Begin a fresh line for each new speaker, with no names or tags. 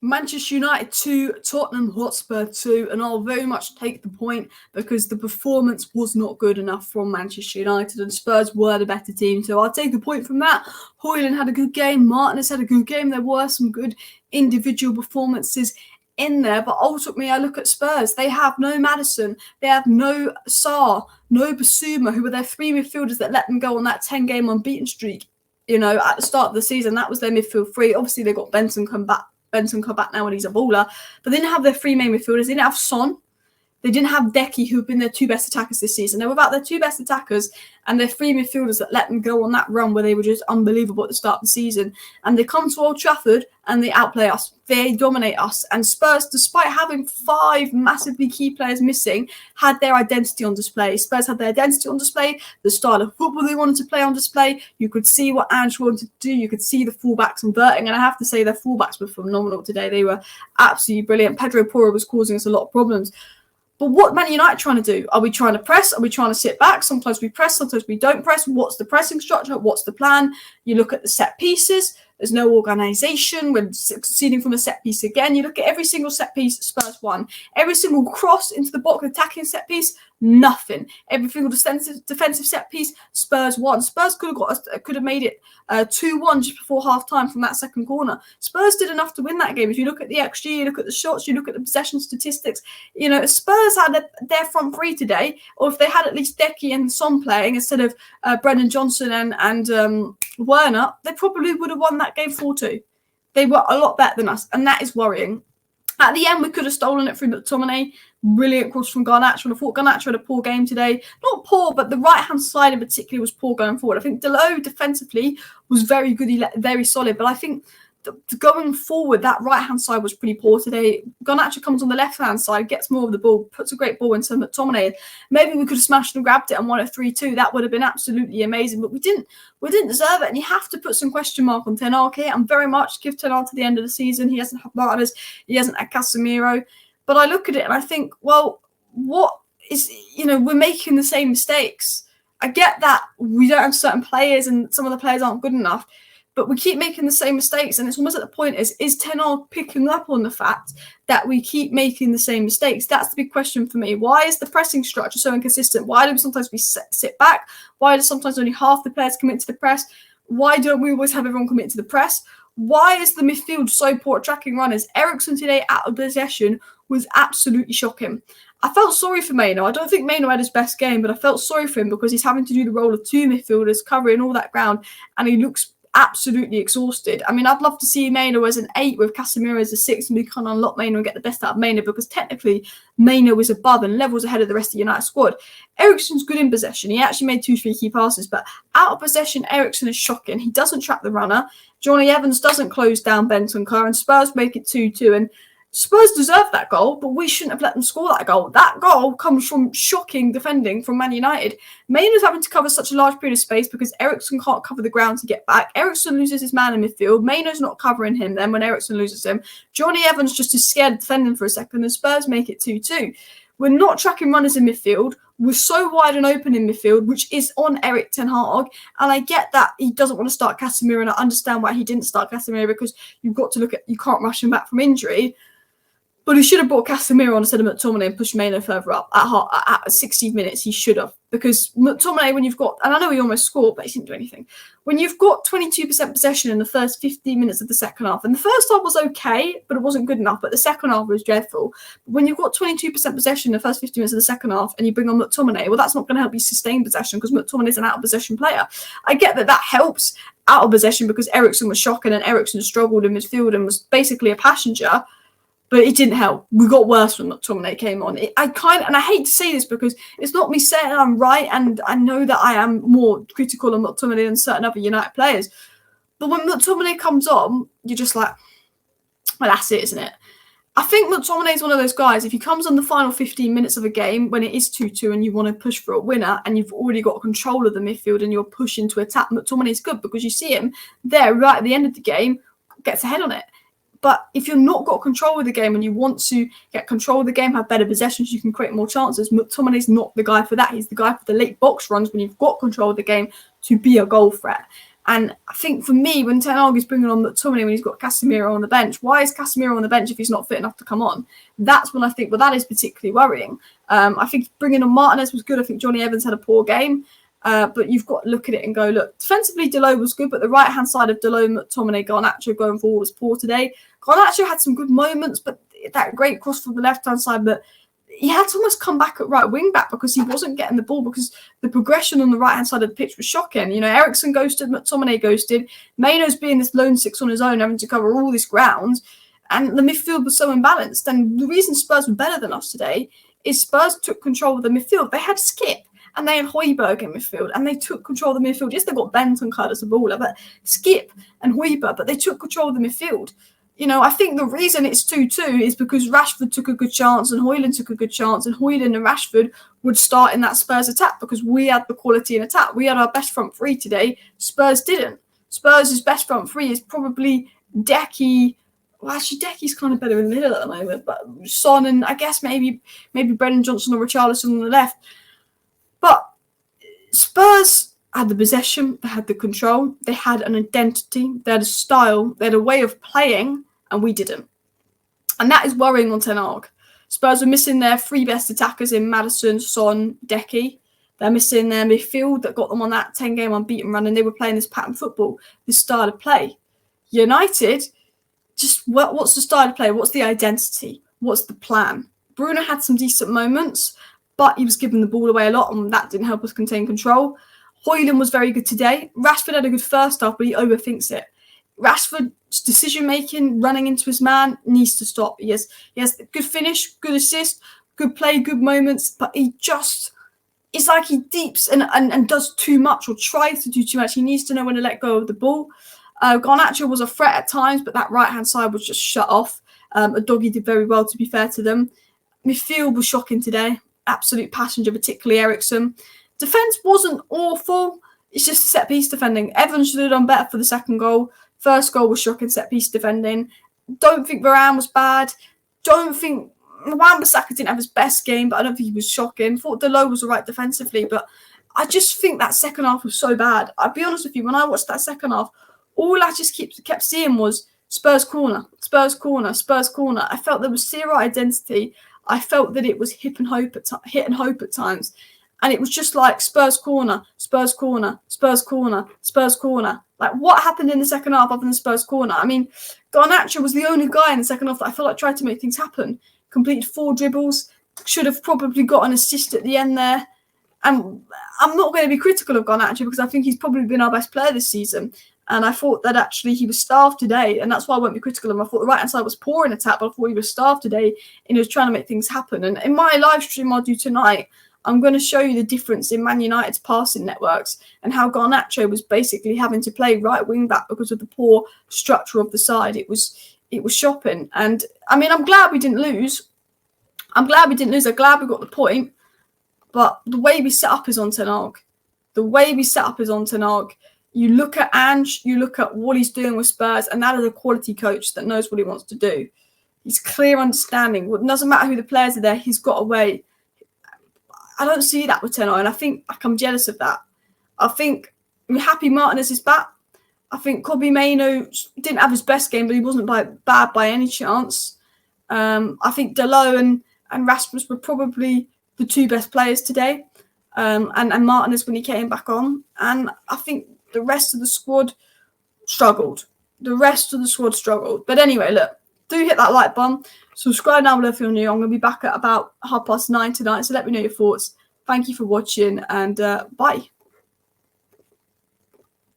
Manchester United 2, Tottenham Hotspur 2, and I'll very much take the point because the performance was not good enough from Manchester United and Spurs were the better team. So I'll take the point from that. Hojlund had a good game. Martinez had a good game. There were some good individual performances in there, but ultimately I look at Spurs. They have no Maddison. They have no Sarr, no Basuma, who were their three midfielders that let them go on that 10-game unbeaten streak. At the start of the season, that was their midfield three. Obviously, they got Benson come back now and he's a baller. But they didn't have their three main midfielders. They didn't have Son. They didn't have Decky, who have been their two best attackers this season. They were without their two best attackers and their three midfielders that let them go on that run where they were just unbelievable at the start of the season. And they come to Old Trafford and they outplay us. They dominate us. And Spurs, despite having 5 massively key players missing, had their identity on display. Spurs had their identity on display, the style of football they wanted to play on display. You could see what Ange wanted to do. You could see the fullbacks inverting. And I have to say their fullbacks were phenomenal today. They were absolutely brilliant. Pedro Porro was causing us a lot of problems. But what Man United trying to do? Are we trying to press? Are we trying to sit back? Sometimes we press, sometimes we don't press. What's the pressing structure? What's the plan? You look at the set pieces. There's no organisation. We're succeeding from a set piece again. You look at every single set piece, Spurs won. Every single cross into the box, attacking set piece, nothing. Every single defensive set piece, Spurs won. Spurs could have made it 2-1 just before half time from that second corner. Spurs did enough to win that game. If you look at the XG, you look at the shots, you look at the possession statistics. If Spurs had their front three today, or if they had at least Decky and Son playing instead of Brendan Johnson and Werner, they probably would have won that game 4-2. They were a lot better than us, and that is worrying. At the end, we could have stolen it from McTominay. Brilliant cross from Garnacho. I thought Garnacho had a poor game today. Not poor, but the right-hand side in particular was poor going forward. I think Delo defensively was very good, very solid, but I think going forward, that right-hand side was pretty poor today. Garnacho comes on the left-hand side, gets more of the ball, puts a great ball into McTominay. Maybe we could have smashed and grabbed it and won it 3-2. That would have been absolutely amazing, but we didn't deserve it. And you have to put some question mark on Ten Hag here. I'm very much give Ten Hag to the end of the season. He hasn't had Martinez, he hasn't had Casemiro. But I look at it and I think, well, what is, we're making the same mistakes. I get that we don't have certain players and some of the players aren't good enough, but we keep making the same mistakes. And it's almost at the point is Ten Hag picking up on the fact that we keep making the same mistakes? That's the big question for me. Why is the pressing structure so inconsistent? Why do we sometimes sit back? Why do sometimes only half the players commit to the press? Why don't we always have everyone commit to the press? Why is the midfield so poor at tracking runners? Eriksen today out of possession was absolutely shocking. I felt sorry for Maino. I don't think Maino had his best game, but I felt sorry for him because he's having to do the role of two midfielders, covering all that ground, and he looks absolutely exhausted. I mean, I'd love to see Maino as an 8 with Casemiro as a 6, and we can unlock Maino and get the best out of Maino because technically Maino is above and levels ahead of the rest of the United squad. Eriksen's good in possession. He actually made 2-3 key passes, but out of possession, Eriksen is shocking. He doesn't track the runner. Johnny Evans doesn't close down Bentancur, and Spurs make it 2-2. And Spurs deserve that goal, but we shouldn't have let them score that goal. That goal comes from shocking defending from Man United. Maino's having to cover such a large period of space because Eriksen can't cover the ground to get back. Eriksen loses his man in midfield. Maino's not covering him then when Eriksen loses him. Johnny Evans just is scared of defending for a second, and Spurs make it 2-2. We're not tracking runners in midfield. We're so wide and open in midfield, which is on Erik ten Hag. And I get that he doesn't want to start Casemiro, and I understand why he didn't start Casemiro because you've got to look at, you can't rush him back from injury. But he should have brought Casemiro on instead of McTominay and pushed Maino further up. At 60 minutes, he should have. Because McTominay, when you've got, and I know he almost scored, but he didn't do anything. When you've got 22% possession in the first 15 minutes of the second half, and the first half was okay, but it wasn't good enough, but the second half was dreadful. But when you've got 22% possession in the first 15 minutes of the second half and you bring on McTominay, well, that's not going to help you sustain possession because McTominay's an out-of-possession player. I get that helps out of possession because Eriksen was shocking and Eriksen struggled in midfield and was basically a passenger. But it didn't help. We got worse when McTominay came on. And I hate to say this because it's not me saying I'm right, and I know that I am more critical of McTominay than certain other United players. But when McTominay comes on, you're just like, well, that's it, isn't it? I think McTominay is one of those guys, if he comes on the final 15 minutes of a game when it is 2-2 and you want to push for a winner and you've already got control of the midfield and you're pushing to attack, McTominay is good because you see him there right at the end of the game, gets ahead on it. But if you're not got control of the game and you want to get control of the game, have better possessions, you can create more chances. McTominay's not the guy for that. He's the guy for the late box runs when you've got control of the game to be a goal threat. And I think for me, when Ten Hag is bringing on McTominay when he's got Casemiro on the bench, why is Casemiro on the bench if he's not fit enough to come on? That's when I think, well, that is particularly worrying. I think bringing on Martinez was good. I think Johnny Evans had a poor game. But you've got to look at it and go, look, defensively, Dalot was good, but the right-hand side of Dalot, McTominay, Garnacho going forward was poor today. Garnacho had some good moments, but that great cross from the left-hand side, but he had to almost come back at right wing back because he wasn't getting the ball, because the progression on the right-hand side of the pitch was shocking. You know, Eriksen ghosted, McTominay ghosted, Maino's being this lone six on his own, having to cover all this ground, and the midfield was so imbalanced. And the reason Spurs were better than us today is Spurs took control of the midfield. They had Skip, and they had Hojlund in midfield, and they took control of the midfield. Yes, they got Bentancur as a baller, but Skip and Hojlund, but they took control of the midfield. You know, I think the reason it's 2-2 is because Rashford took a good chance and Hojlund took a good chance, and Hojlund and Rashford would start in that Spurs attack because we had the quality in attack. We had our best front three today. Spurs didn't. Spurs' best front three is probably Decky. Well, actually, Decky's kind of better in the middle at the moment, but Son and I guess maybe Brennan Johnson or Richarlison on the left. But Spurs had the possession, they had the control, they had an identity, they had a style, they had a way of playing, and we didn't. And that is worrying on Ten Hag. Spurs were missing their three best attackers in Maddison, Son, Decky. They're missing their midfield that got them on that 10-game unbeaten run, and they were playing this pattern football, this style of play. United, just what's the style of play? What's the identity? What's the plan? Bruno had some decent moments, but he was giving the ball away a lot, and that didn't help us contain control. Hojlund was very good today. Rashford had a good first half, but he overthinks it. Rashford's decision-making, running into his man, needs to stop. He has good finish, good assist, good play, good moments, but it's like he deeps and does too much or tries to do too much. He needs to know when to let go of the ball. Garnacho was a threat at times, but that right-hand side was just shut off. Doggy did very well, to be fair to them. Midfield was shocking today. Absolute passenger, particularly Eriksen. Defence wasn't awful. It's just set-piece defending. Evans should have done better for the second goal. First goal was shocking set-piece defending. Don't think Varane was bad. Don't think Wan-Bissaka didn't have his best game, but I don't think he was shocking. Thought Dalot was all right defensively, but I just think that second half was so bad. I'll be honest with you, when I watched that second half, all I just kept seeing was Spurs corner, Spurs corner, Spurs corner. I felt there was zero identity. I felt that it was hit and hope at times. And it was just like Spurs corner, Spurs corner, Spurs corner, Spurs corner. Like, what happened in the second half other than Spurs corner? I mean, Garnacho was the only guy in the second half that I feel like tried to make things happen. Completed 4 dribbles, should have probably got an assist at the end there. And I'm not going to be critical of Garnacho because I think he's probably been our best player this season. And I thought that actually he was starved today, and that's why I won't be critical of him. I thought the right-hand side was poor in attack, but I thought he was starved today and he was trying to make things happen. And in my live stream I'll do tonight, I'm going to show you the difference in Man United's passing networks and how Garnacho was basically having to play right wing back because of the poor structure of the side. It was shocking. And I mean, I'm glad we didn't lose. I'm glad we didn't lose. I'm glad we got the point. But the way we set up is on Ten Hag. The way we set up is on Ten Hag. You look at Ange, you look at what he's doing with Spurs, and that is a quality coach that knows what he wants to do. He's clear understanding. It doesn't matter who the players are there, he's got a way. I don't see that with Ten Hag, and I think I'm jealous of that. I think I'm happy Martinez is back. I think Kobbie Mainoo didn't have his best game, but he wasn't bad by any chance. I think Dalot and Rasmus were probably the 2 best players today, and Martinez when he came back on. And I think the rest of the squad struggled. But anyway, look, do hit that like button. Subscribe down below if you're new. I'm going to be back at about 9:30 tonight, so let me know your thoughts. Thank you for watching, and bye.